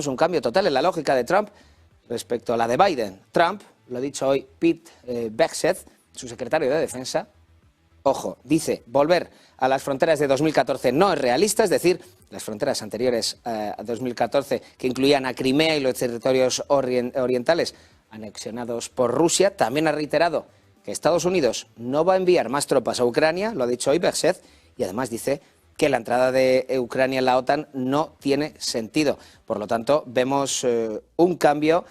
un cambio total en la lógica de Trump respecto a la de Biden. Trump, lo ha dicho hoy Pete Bexeth, su secretario de Defensa, ojo, dice, volver a las fronteras de 2014 no es realista, es decir, las fronteras anteriores a 2014 que incluían a Crimea y los territorios orientales anexionados por Rusia. También ha reiterado que Estados Unidos no va a enviar más tropas a Ucrania, lo ha dicho hoy Bexeth, y además dice que la entrada de Ucrania en la OTAN no tiene sentido. Por lo tanto, vemos un cambio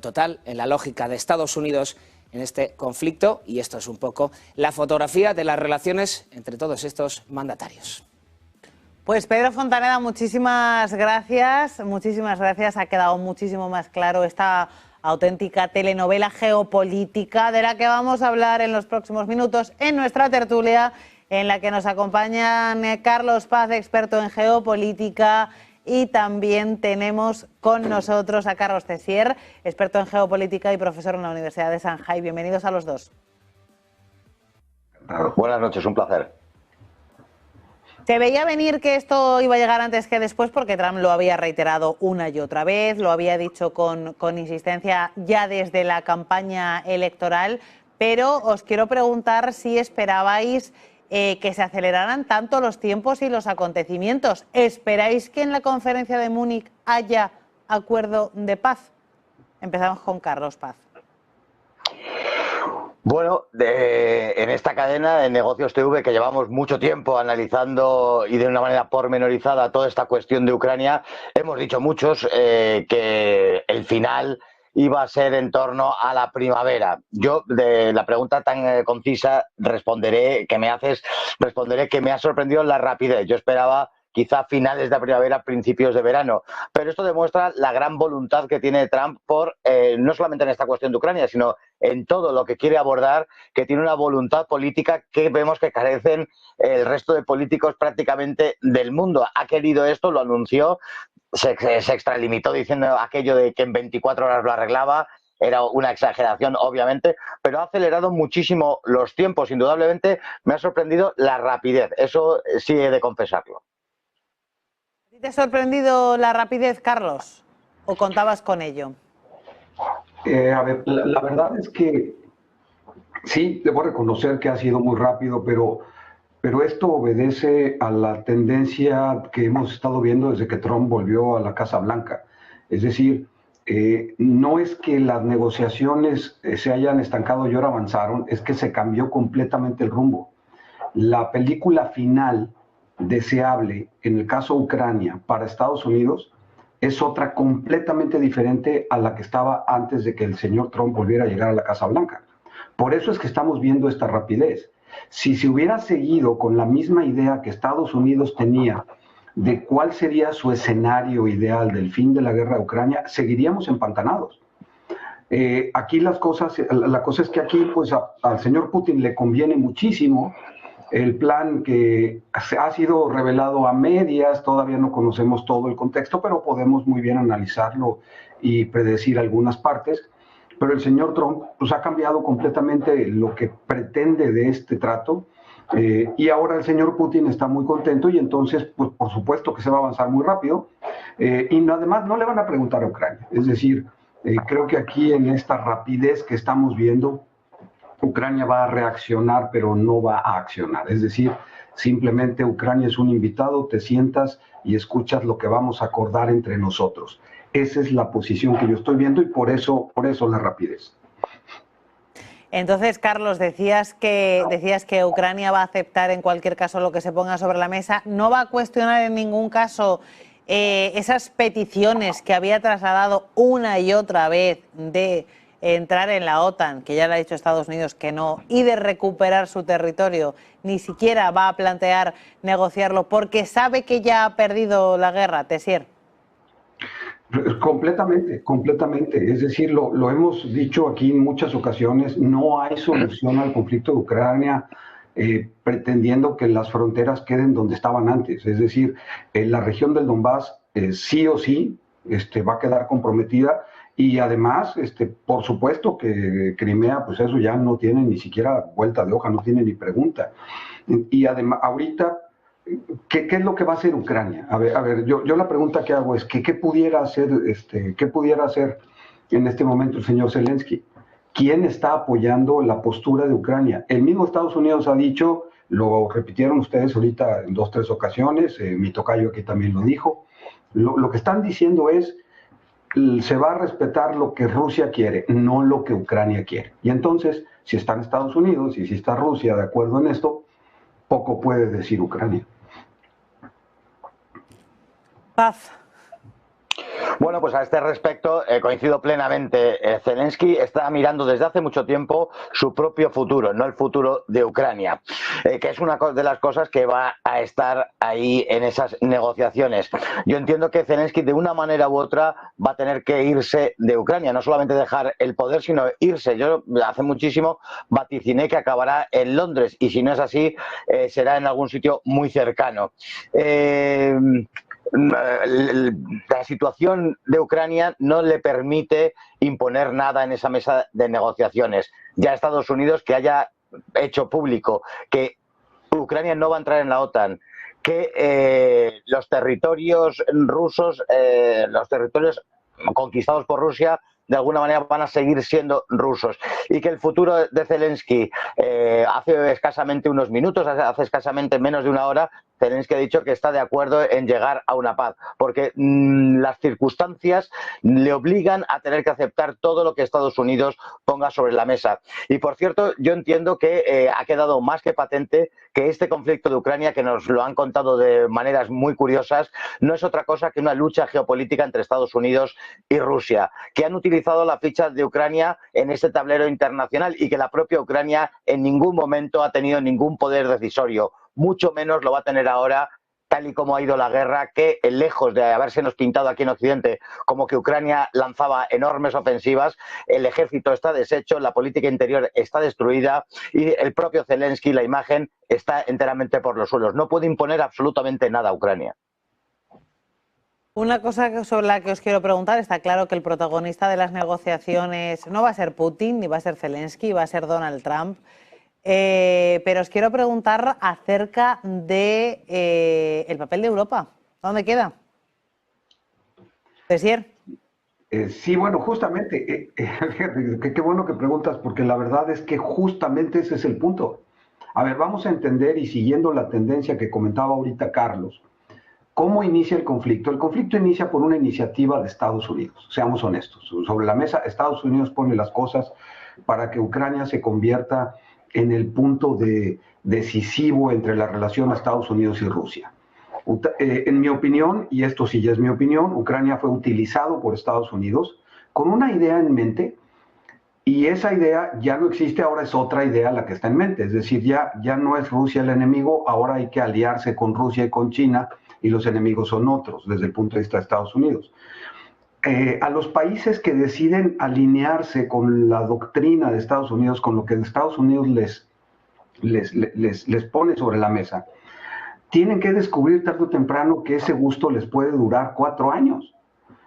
total en la lógica de Estados Unidos en este conflicto, y esto es un poco la fotografía de las relaciones entre todos estos mandatarios. Pues Pedro Fontaneda, muchísimas gracias, ha quedado muchísimo más claro esta auténtica telenovela geopolítica de la que vamos a hablar en los próximos minutos en nuestra tertulia, en la que nos acompañan Carlos Paz, experto en geopolítica, y también tenemos con nosotros a Carlos Tessier, experto en geopolítica y profesor en la Universidad de Shanghái. Bienvenidos a los dos. Buenas noches, un placer. Se veía venir que esto iba a llegar antes que después, porque Trump lo había reiterado una y otra vez, lo había dicho con insistencia ya desde la campaña electoral, pero os quiero preguntar si esperabais que se aceleraran tanto los tiempos y los acontecimientos. ¿Esperáis que en la conferencia de Múnich haya acuerdo de paz? Empezamos con Carlos Paz. Bueno, en esta cadena de Negocios TV, que llevamos mucho tiempo analizando y de una manera pormenorizada toda esta cuestión de Ucrania, hemos dicho muchos que el final iba a ser en torno a la primavera. Yo, de la pregunta tan concisa, responderé que me ha sorprendido la rapidez. Yo esperaba quizá finales de la primavera, principios de verano. Pero esto demuestra la gran voluntad que tiene Trump por, no solamente en esta cuestión de Ucrania, sino en todo lo que quiere abordar, que tiene una voluntad política que vemos que carecen el resto de políticos prácticamente del mundo. Ha querido esto, lo anunció, se extralimitó diciendo aquello de que en 24 horas lo arreglaba. Era una exageración, obviamente, pero ha acelerado muchísimo los tiempos. Indudablemente me ha sorprendido la rapidez, eso sí he de confesarlo. ¿Te ha sorprendido la rapidez, Carlos? ¿O contabas con ello? A ver, la verdad es que sí, debo reconocer que ha sido muy rápido, pero esto obedece a la tendencia que hemos estado viendo desde que Trump volvió a la Casa Blanca. Es decir, no es que las negociaciones se hayan estancado y ahora avanzaron, es que se cambió completamente el rumbo. La película final deseable en el caso Ucrania para Estados Unidos es otra completamente diferente a la que estaba antes de que el señor Trump volviera a llegar a la Casa Blanca. Por eso es que estamos viendo esta rapidez. Si se hubiera seguido con la misma idea que Estados Unidos tenía de cuál sería su escenario ideal del fin de la guerra de Ucrania, seguiríamos empantanados. Aquí la cosa es que aquí pues al señor Putin le conviene muchísimo el plan que ha sido revelado a medias. Todavía no conocemos todo el contexto, pero podemos muy bien analizarlo y predecir algunas partes. Pero el señor Trump pues, ha cambiado completamente lo que pretende de este trato, y ahora el señor Putin está muy contento, y entonces pues, por supuesto que se va a avanzar muy rápido, y además no le van a preguntar a Ucrania. Es decir, creo que aquí en esta rapidez que estamos viendo, Ucrania va a reaccionar, pero no va a accionar. Es decir, simplemente Ucrania es un invitado, te sientas y escuchas lo que vamos a acordar entre nosotros. Esa es la posición que yo estoy viendo, y por eso la rapidez. Entonces, Carlos, decías que Ucrania va a aceptar en cualquier caso lo que se ponga sobre la mesa. ¿No va a cuestionar en ningún caso esas peticiones que había trasladado una y otra vez de entrar en la OTAN, que ya le ha dicho Estados Unidos que no, y de recuperar su territorio? Ni siquiera va a plantear negociarlo porque sabe que ya ha perdido la guerra, Tessier. Completamente. Es decir, lo hemos dicho aquí en muchas ocasiones, no hay solución al conflicto de Ucrania pretendiendo que las fronteras queden donde estaban antes. Es decir, la región del Donbass sí o sí va a quedar comprometida, y además, por supuesto que Crimea, pues eso ya no tiene ni siquiera vuelta de hoja, no tiene ni pregunta. Y además, ahorita ¿qué es lo que va a hacer Ucrania? A ver, yo la pregunta que hago es que ¿qué pudiera hacer en este momento el señor Zelensky? ¿Quién está apoyando la postura de Ucrania? El mismo Estados Unidos ha dicho, lo repitieron ustedes ahorita en 2 o 3 ocasiones, mi tocayo aquí también lo dijo, lo que están diciendo es, se va a respetar lo que Rusia quiere, no lo que Ucrania quiere. Y entonces, si están Estados Unidos y si está Rusia de acuerdo en esto, poco puede decir Ucrania. Paz. Bueno, pues a este respecto coincido plenamente. Zelensky está mirando desde hace mucho tiempo su propio futuro, no el futuro de Ucrania, que es una de las cosas que va a estar ahí en esas negociaciones. Yo entiendo que Zelensky de una manera u otra va a tener que irse de Ucrania, no solamente dejar el poder, sino irse. Yo hace muchísimo vaticiné que acabará en Londres y si no es así, será en algún sitio muy cercano. La situación de Ucrania no le permite imponer nada en esa mesa de negociaciones. Ya Estados Unidos, que haya hecho público que Ucrania no va a entrar en la OTAN, que los territorios rusos, los territorios conquistados por Rusia, de alguna manera van a seguir siendo rusos y que el futuro de Zelensky hace escasamente unos minutos, hace escasamente menos de una hora, Zelensky ha dicho que está de acuerdo en llegar a una paz, porque las circunstancias le obligan a tener que aceptar todo lo que Estados Unidos ponga sobre la mesa. Y por cierto, yo entiendo que ha quedado más que patente que este conflicto de Ucrania, que nos lo han contado de maneras muy curiosas, no es otra cosa que una lucha geopolítica entre Estados Unidos y Rusia, que han utilizado la ficha de Ucrania en este tablero internacional y que la propia Ucrania en ningún momento ha tenido ningún poder decisorio. Mucho menos lo va a tener ahora, tal y como ha ido la guerra, que lejos de habérsenos pintado aquí en Occidente como que Ucrania lanzaba enormes ofensivas, el ejército está deshecho, la política interior está destruida y el propio Zelensky, la imagen, está enteramente por los suelos. No puede imponer absolutamente nada a Ucrania. Una cosa sobre la que os quiero preguntar, está claro que el protagonista de las negociaciones no va a ser Putin ni va a ser Zelensky, va a ser Donald Trump. Pero os quiero preguntar acerca de el papel de Europa. ¿Dónde queda? Tessier. Sí, bueno, justamente, qué bueno que preguntas, porque la verdad es que justamente ese es el punto. A ver, vamos a entender, y siguiendo la tendencia que comentaba ahorita Carlos, ¿cómo inicia el conflicto? El conflicto inicia por una iniciativa de Estados Unidos, seamos honestos. Sobre la mesa, Estados Unidos pone las cosas para que Ucrania se convierta en el punto decisivo entre la relación Estados Unidos y Rusia. En mi opinión, y esto sí ya es mi opinión, Ucrania fue utilizado por Estados Unidos con una idea en mente, y esa idea ya no existe, ahora es otra idea la que está en mente. Es decir, ya no es Rusia el enemigo, ahora hay que aliarse con Rusia y con China, y los enemigos son otros desde el punto de vista de Estados Unidos. A los países que deciden alinearse con la doctrina de Estados Unidos, con lo que Estados Unidos les pone sobre la mesa, tienen que descubrir tarde o temprano que ese gusto les puede durar 4 años.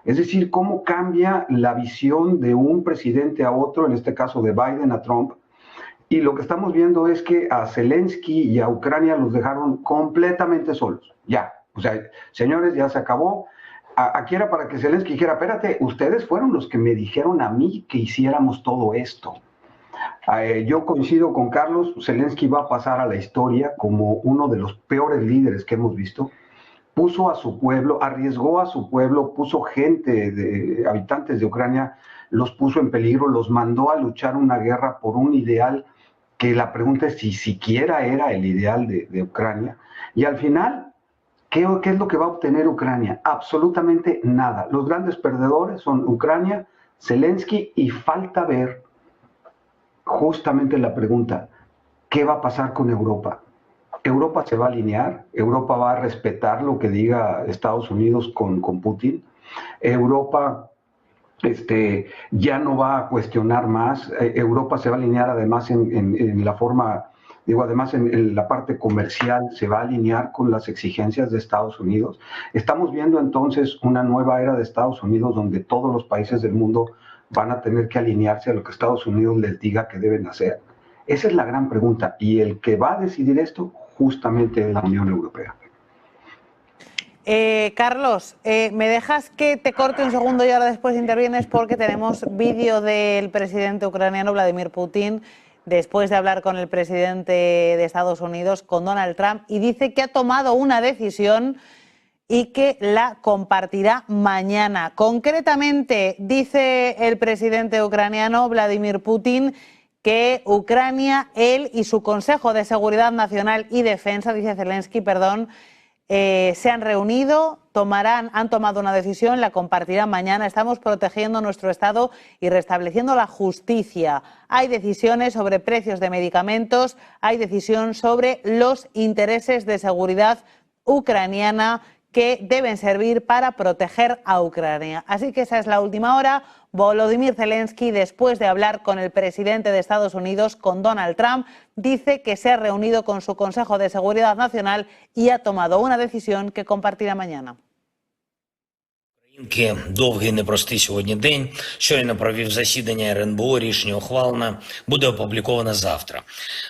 Es decir, cómo cambia la visión de un presidente a otro, en este caso de Biden a Trump, y lo que estamos viendo es que a Zelensky y a Ucrania los dejaron completamente solos. Ya, o sea, señores, ya se acabó. Aquí era para que Zelensky dijera, espérate, ustedes fueron los que me dijeron a mí que hiciéramos todo esto. Yo coincido con Carlos, Zelensky va a pasar a la historia como uno de los peores líderes que hemos visto. Puso a su pueblo, arriesgó a su pueblo, puso gente, habitantes de Ucrania, los puso en peligro, los mandó a luchar una guerra por un ideal que la pregunta es si siquiera era el ideal de Ucrania. Y al final, ¿qué es lo que va a obtener Ucrania? Absolutamente nada. Los grandes perdedores son Ucrania, Zelensky, y falta ver justamente la pregunta, ¿qué va a pasar con Europa? ¿Europa se va a alinear? ¿Europa va a respetar lo que diga Estados Unidos con Putin? ¿Europa ya no va a cuestionar más? ¿Europa se va a alinear además en la forma... además en la parte comercial se va a alinear con las exigencias de Estados Unidos? Estamos viendo entonces una nueva era de Estados Unidos donde todos los países del mundo van a tener que alinearse a lo que Estados Unidos les diga que deben hacer. Esa es la gran pregunta, y el que va a decidir esto justamente es la Unión Europea. Carlos, ¿me dejas que te corte un segundo y ahora después intervienes? Porque tenemos vídeo del presidente ucraniano Vladimir Putin después de hablar con el presidente de Estados Unidos, con Donald Trump, y dice que ha tomado una decisión y que la compartirá mañana. Concretamente, dice el presidente ucraniano Vladimir Putin que Ucrania, él y su Consejo de Seguridad Nacional y Defensa, dice Zelensky, perdón, se han reunido, han tomado una decisión, la compartirán mañana. Estamos protegiendo nuestro Estado y restableciendo la justicia. Hay decisiones sobre precios de medicamentos, hay decisión sobre los intereses de seguridad ucraniana que deben servir para proteger a Ucrania. Así que esa es la última hora. Volodymyr Zelensky, después de hablar con el presidente de Estados Unidos, con Donald Trump, dice que se ha reunido con su Consejo de Seguridad Nacional y ha tomado una decisión que compartirá mañana. Довгий непростий сьогодні день. Щойно провів засідання РНБО, рішення ухвалено, буде опубліковано завтра.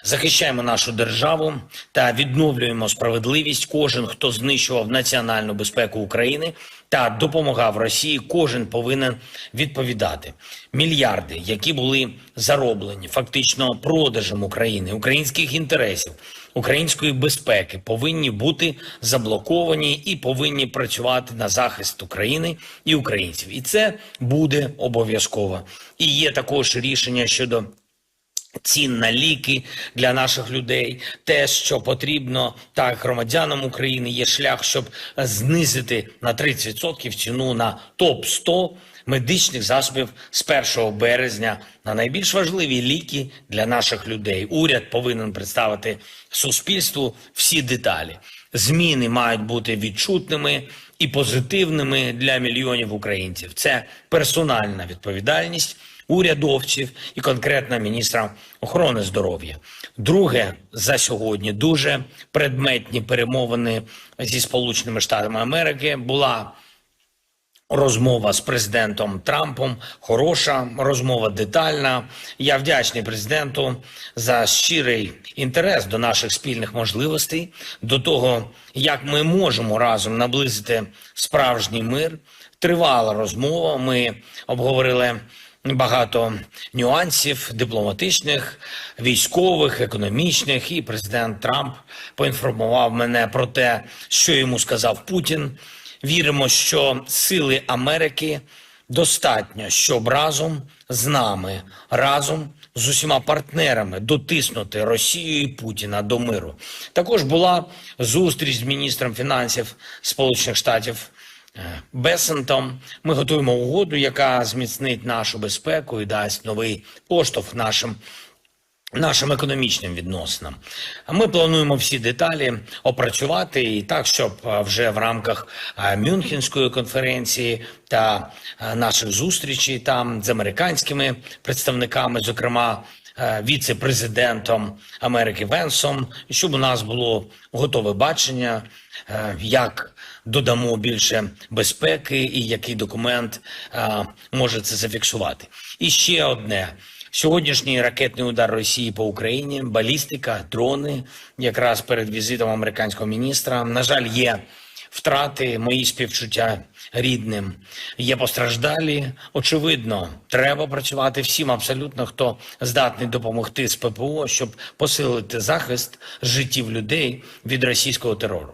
Захищаємо нашу державу та відновлюємо справедливість. Кожен, хто знищував національну безпеку України та допомагав Росії, кожен повинен відповідати. Мільярди, які були зароблені фактично продажем України, українських інтересів, української безпеки, повинні бути заблоковані і повинні працювати на захист України і українців. І це буде обов'язково. І є також рішення щодо цін на ліки для наших людей. Те, що потрібно так громадянам України, є шлях, щоб знизити на 30% ціну на топ-100 медичних засобів з 1 березня на найбільш важливі ліки для наших людей. Уряд повинен представити суспільству всі деталі. Зміни мають бути відчутними і позитивними для мільйонів українців. Це персональна відповідальність урядовців і конкретно міністра охорони здоров'я. Друге, за сьогодні дуже предметні перемовини зі Сполученими Штатами Америки. Була розмова з президентом Трампом, хороша розмова, детальна. Я вдячний президенту за щирий інтерес до наших спільних можливостей, до того, як ми можемо разом наблизити справжній мир. Тривала розмова, ми обговорили багато нюансів дипломатичних, військових, економічних, і президент Трамп поінформував мене про те, що йому сказав Путін. Віримо, що сили Америки достатньо, щоб разом з нами, разом з усіма партнерами дотиснути Росію і Путіна до миру. Також була зустріч з міністром фінансів Сполучених Штатів Бессентом. Ми готуємо угоду, яка зміцнить нашу безпеку і дасть новий поштовх нашим економічним відносинам. Ми плануємо всі деталі опрацювати і так, щоб вже в рамках Мюнхенської конференції та наших зустрічей там з американськими представниками, зокрема віце-президентом Америки Венсом, щоб у нас було готове бачення, як додамо більше безпеки і який документ може це зафіксувати. І ще одне. Сьогоднішній ракетний удар Росії по Україні, балістика, дрони, якраз перед візитом американського міністра. На жаль, є втрати, мої співчуття рідним, є постраждалі. Очевидно, треба працювати всім абсолютно, хто здатний допомогти з ППО, щоб посилити захист життів людей від російського терору.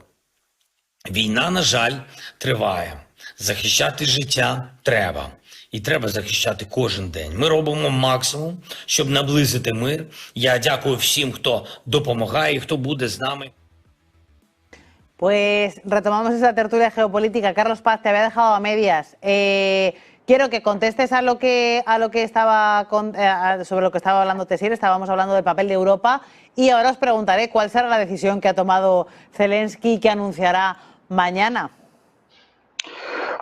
Війна, на жаль, триває. Захищати життя треба. І треба захищати кожен день. Ми робимо максимум, щоб наблизити мир. Я дякую всім, хто допомагає і хто буде з нами. Pues retomamos esa tertulia geopolítica. Carlos Paz, te había dejado a medias. Quiero que contestes a lo que estaba sobre lo que estaba hablando Tessier. Estábamos hablando del papel de Europa y ahora os preguntaré cuál será la decisión que ha tomado Zelensky y que anunciará mañana.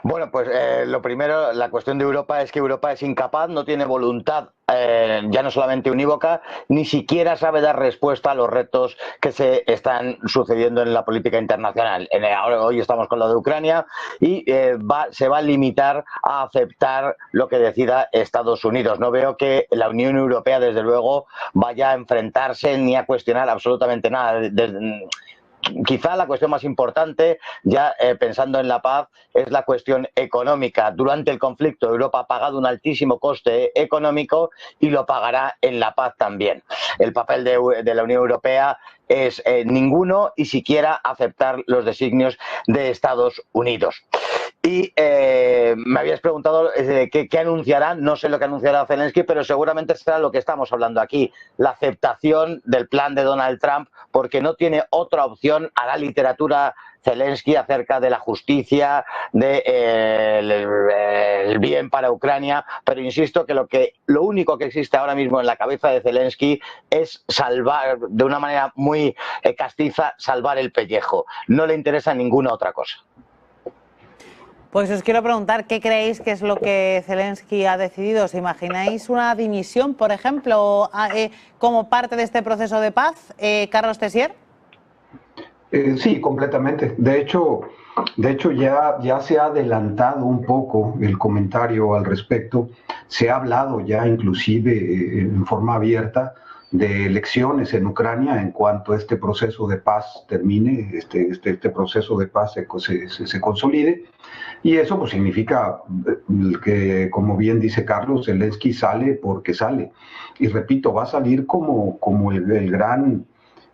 Bueno, pues lo primero, la cuestión de Europa es que Europa es incapaz, no tiene voluntad, ya no solamente unívoca, ni siquiera sabe dar respuesta a los retos que se están sucediendo en la política internacional. Hoy estamos con lo de Ucrania y se va a limitar a aceptar lo que decida Estados Unidos. No veo que la Unión Europea, desde luego, vaya a enfrentarse ni a cuestionar absolutamente nada. quizá la cuestión más importante, ya pensando en la paz, es la cuestión económica. Durante el conflicto Europa ha pagado un altísimo coste económico y lo pagará en la paz también. El papel de la Unión Europea es ninguno y siquiera aceptar los designios de Estados Unidos. Y me habías preguntado qué anunciará, no sé lo que anunciará Zelensky, pero seguramente será lo que estamos hablando aquí, la aceptación del plan de Donald Trump, porque no tiene otra opción a la literatura Zelensky acerca de la justicia, el bien para Ucrania, pero insisto que lo único que existe ahora mismo en la cabeza de Zelensky es salvar, de una manera muy castiza, salvar el pellejo. No le interesa ninguna otra cosa. Pues os quiero preguntar, ¿qué creéis que es lo que Zelensky ha decidido? ¿Os imagináis una dimisión, por ejemplo, como parte de este proceso de paz? Carlos Tessier. Sí, completamente. De hecho ya se ha adelantado un poco el comentario al respecto. Se ha hablado ya inclusive en forma abierta de elecciones en Ucrania en cuanto este proceso de paz termine, este proceso de paz se consolide. Y eso pues significa que, como bien dice Carlos, Zelensky sale porque sale. Y repito, va a salir como el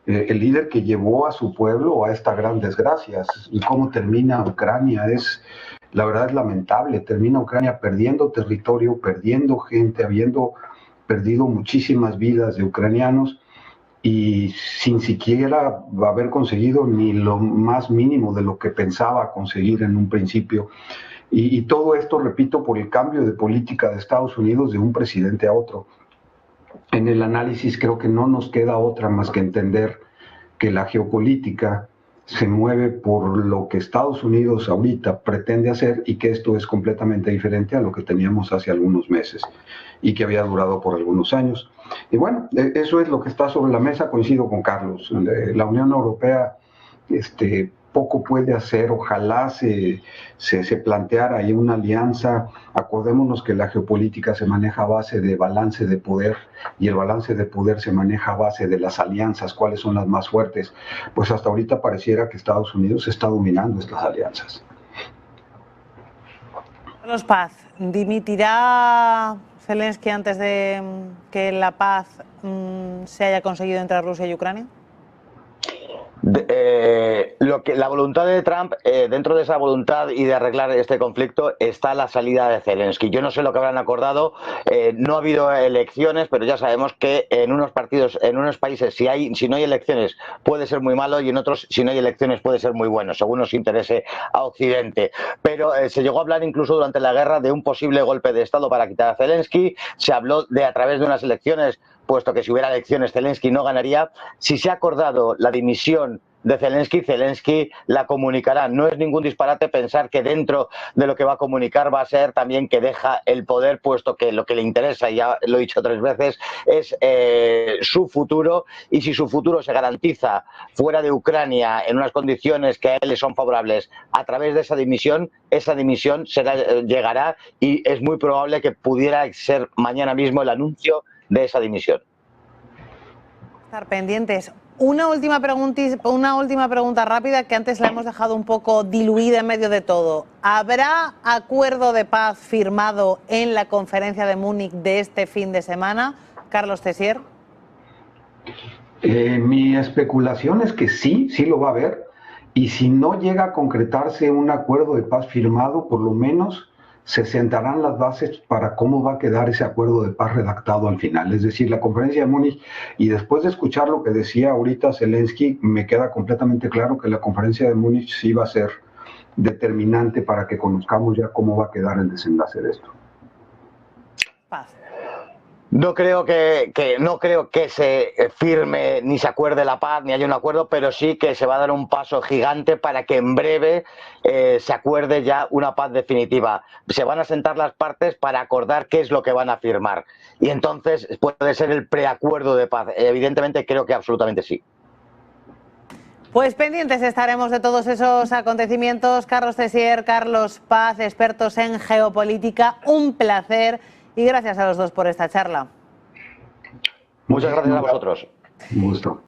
líder que llevó a su pueblo a esta gran desgracia. Y cómo termina Ucrania la verdad es lamentable. Termina Ucrania perdiendo territorio, perdiendo gente, habiendo perdido muchísimas vidas de ucranianos y sin siquiera haber conseguido ni lo más mínimo de lo que pensaba conseguir en un principio. Y todo esto, repito, por el cambio de política de Estados Unidos de un presidente a otro. En el análisis creo que no nos queda otra más que entender que la geopolítica se mueve por lo que Estados Unidos ahorita pretende hacer y que esto es completamente diferente a lo que teníamos hace algunos meses y que había durado por algunos años. Y bueno, eso es lo que está sobre la mesa, coincido con Carlos. La Unión Europea poco puede hacer, ojalá se planteara ahí una alianza. Acordémonos que la geopolítica se maneja a base de balance de poder y el balance de poder se maneja a base de las alianzas, cuáles son las más fuertes. Pues hasta ahorita pareciera que Estados Unidos está dominando estas alianzas. Carlos Paz, ¿dimitirá Zelensky antes de que la paz se haya conseguido entre Rusia y Ucrania? La voluntad de Trump, dentro de esa voluntad y de arreglar este conflicto está la salida de Zelensky. Yo no sé lo que habrán acordado, no ha habido elecciones, pero ya sabemos que en unos países si no hay elecciones puede ser muy malo y en otros si no hay elecciones puede ser muy bueno, según nos interese a Occidente. Pero se llegó a hablar incluso durante la guerra de un posible golpe de Estado para quitar a Zelensky, se habló de a través de unas elecciones, puesto que si hubiera elecciones Zelensky no ganaría. Si se ha acordado la dimisión de Zelensky, Zelensky la comunicará. No es ningún disparate pensar que dentro de lo que va a comunicar va a ser también que deja el poder, puesto que lo que le interesa, y ya lo he dicho 3 veces, es su futuro, y si su futuro se garantiza fuera de Ucrania en unas condiciones que a él le son favorables a través de esa dimisión llegará y es muy probable que pudiera ser mañana mismo el anuncio de esa dimisión. Estar pendientes. Una última pregunta rápida que antes la hemos dejado un poco diluida en medio de todo. ¿Habrá acuerdo de paz firmado en la conferencia de Múnich de este fin de semana? Carlos Tessier. Mi especulación es que sí lo va a haber. Y si no llega a concretarse un acuerdo de paz firmado, por lo menos se sentarán las bases para cómo va a quedar ese acuerdo de paz redactado al final. Es decir, la conferencia de Múnich, y después de escuchar lo que decía ahorita Zelensky, me queda completamente claro que la conferencia de Múnich sí va a ser determinante para que conozcamos ya cómo va a quedar el desenlace de esto. Paz. No creo que se firme ni se acuerde la paz ni haya un acuerdo, pero sí que se va a dar un paso gigante para que en breve se acuerde ya una paz definitiva. Se van a sentar las partes para acordar qué es lo que van a firmar y entonces puede ser el preacuerdo de paz. Evidentemente creo que absolutamente sí. Pues pendientes estaremos de todos esos acontecimientos. Carlos Tessier, Carlos Paz, expertos en geopolítica, un placer. Y gracias a los dos por esta charla. Muchas gracias a vosotros. Un gusto.